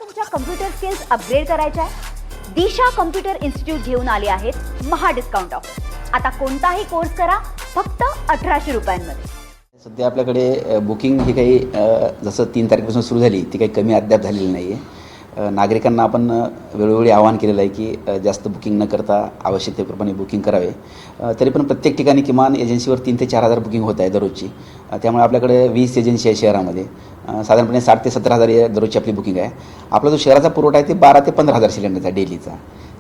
तुमच्या computer skills upgrade करायच्या आहे? दिशा कम्प्युटर इन्स्टिट्यूट घेऊन आले आहेत महा डिस्काउंट ऑफर. आता कोणताही कोर्स करा फक्त 1800 रुपयांमध्ये. सध्या आपल्याकडे बुकिंग ही काही जसं 3 तारखेपासून सुरू झाली ती काही कमी अद्याप झालेली नाही आहे. नागरिकांना आपण वेळोवेळी आवाहन केलेलं आहे की जास्त बुकिंग न करता आवश्यकतेप्रमाणे बुकिंग करावे. तरी पण प्रत्येक ठिकाणी किमान एजन्सीवर 3 ते 4 हजार बुकिंग होत आहे दररोजची. त्यामुळे आपल्याकडे 20 एजन्सी आहे शहरामध्ये. साधारणपणे 60 ते 70 हजार दररोजची आपली बुकिंग आहे. आपला जो शहराचा पुरवठा आहे ते 12 ते 15 हजार सिलेंडरचा डेलीचा.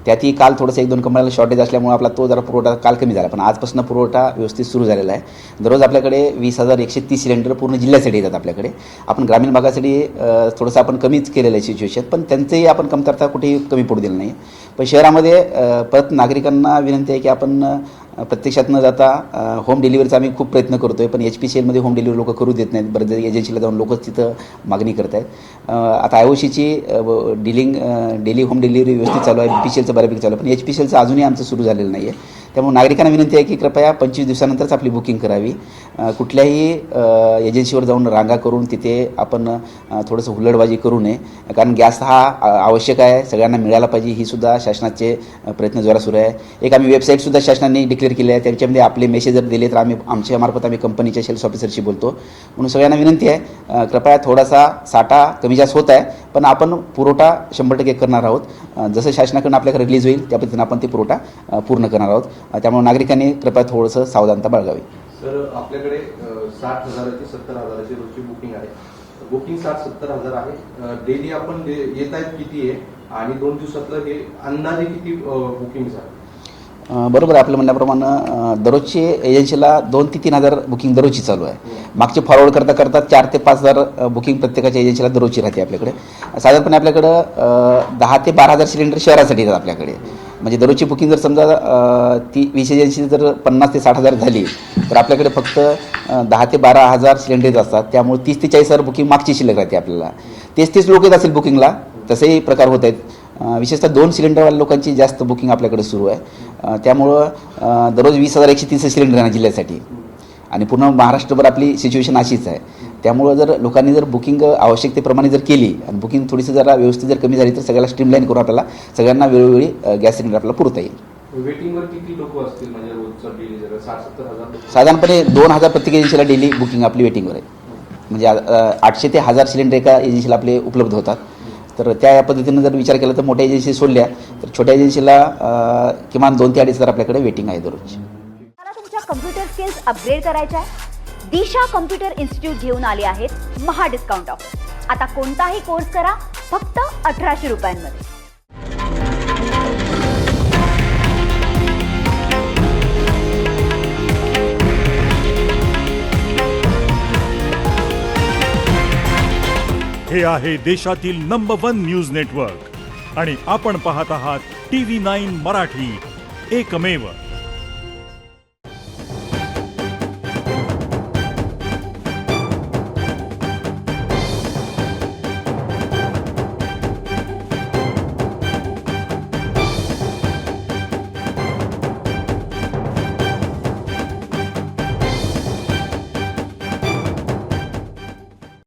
त्यातही काल थोडंसं 1-2 कंपन्याला शॉर्टेज असल्यामुळे आपला तो जरा पुरवठा काल कमी झाला, पण आजपासून पुरवठा व्यवस्थित सुरू झालेला आहे. दररोज आपल्याकडे 20,130 सिलेंडर पूर्ण जिल्ह्यासाठी येतात आपल्याकडे. आपण ग्रामीण भागासाठी थोडंसं आपण कमीच केलेलं आहे सिच्युएशन, पण त्यांचंही आपण कमतरता कुठेही कमी पडू दिलं नाही. पण शहरामध्ये परत नागरिकांना विनंती आहे की आपण प्रत्यक्षात न जाता होम डिलिव्हरीचा आम्ही खूप प्रयत्न करतो आहे, पण HPCLमध्ये होम डिलिव्हरी लोक करू देत नाहीत. बरेच एजन्सीला जाऊन लोकच तिथं मागणी करत आहेत. आता IOCची डेली होम डिलिव्हरी व्यवस्थित चालू आहे. BPCLचं बऱ्यापैकी चालू आहे, पण HPCLचं अजूनही आमचं सुरू झालेलं नाही आहे. त्यामुळे नागरिकांना विनंती आहे की कृपया 25 दिवसानंतरच आपली बुकिंग करावी. कुठल्याही एजन्सीवर जाऊन रांगा करून तिथे आपण थोडंसं हुल्लडबाजी करू नये, कारण गॅस हा आवश्यक आहे, सगळ्यांना मिळाला पाहिजे. ही सुद्धा शासनाचे प्रयत्न जोरात सुरू आहे. एक आम्ही वेबसाईटसुद्धा शासनाने डिक्लेअर केली आहे, त्याच्यामध्ये आपले मेसेज जर दिले तर आम्ही आमच्यामार्फत आम्ही कंपनीच्या सेल्स ऑफिसरशी बोलतो. म्हणून सगळ्यांना विनंती आहे कृपया थोडासा साठा कमी जास्त होत आहे, पण आपण पुरवठा 100% करणार आहोत. जसं शासनाकडून आपल्याकडे रिलीज होईल त्या पद्धतीने आपण ते पुरवठा पूर्ण करणार आहोत. त्यामुळे नागरिकांनी कृपया थोडंसं सावधानता बाळगावी. सर, आपल्याकडे 60,000 ते 70,000ची रोजची बुकिंग आहे. बुकिंग 60-70 हजार आहे. डेली आपण येत आहेत किती आहे आणि 2 दिवसातलं हे अंदाजे किती बुकिंग आहे? बरोबर आहे आपलं म्हणण्याप्रमाणे दररोजची एजन्सीला 2 ते 3 हजार बुकिंग दररोजची चालू आहे. मागचे फॉरवर्ड करता करता 4 ते 5 हजार बुकिंग प्रत्येकाच्या एजन्सीला दररोजची राहते आपल्याकडे. साधारणपणे आपल्याकडं 10 ते 12 हजार सिलेंडर शहरासाठी येतात आपल्याकडे. म्हणजे दररोजची बुकिंग जर समजा 20 एजन्सी जर 50 ते 60 हजार झाली तर आपल्याकडे फक्त 10 ते 12 हजार सिलेंडर येत असतात. त्यामुळे 30 ते 40 हजार बुकिंग मागची शिल्लक राहते आपल्याला. 30 लोक येत असेल बुकिंगला तसेही प्रकार होत आहेत. विशेषतः 2 सिलेंडरवाल्या लोकांची जास्त बुकिंग आपल्याकडे सुरू आहे. त्यामुळं दररोज 20,130 सिलेंडर आहे जिल्ह्यासाठी आणि पूर्ण महाराष्ट्रभर आपली सिच्युएशन अशीच आहे. त्यामुळं जर लोकांनी जर बुकिंग आवश्यकतेप्रमाणे जर केली आणि बुकिंग थोडीशी जरा व्यवस्थित जर कमी झाली तर सगळ्याला स्ट्रीमलाईन करून आपल्याला सगळ्यांना वेळोवेळी गॅस सिलेंडर आपल्याला पुरवता येईल. वेटिंगवर किती लोक असतील म्हणजे रोजचं डेली 60-70 हजार? साधारणपणे 2,000 प्रत्येक एजन्सीला डेली बुकिंग आपली वेटिंगवर आहे. म्हणजे 800 ते 1000 सिलेंडर एका एजन्सीला आपले उपलब्ध होतात. तर त्या पद्धतीनं जर विचार केला तर मोठ्या एजन्सी सोडल्या तर छोट्या एजन्सीला किमान 2 ते 2.5 हजार आपल्याकडे वेटिंग आहे दररोजची. मला तुमच्या कम्प्युटर स्किल्स अपग्रेड करायच्या आहे? दिशा कम्प्युटर इन्स्टिट्यूट घेऊन आले आहेत महा डिस्काउंट ऑफर. आता कोणताही कोर्स करा फक्त 1800 रुपयांमध्ये. हे आहे देशातील नंबर 1 न्यूज नेटवर्क आणि आपण पाहत आहात TV9 मराठी, एकमेव.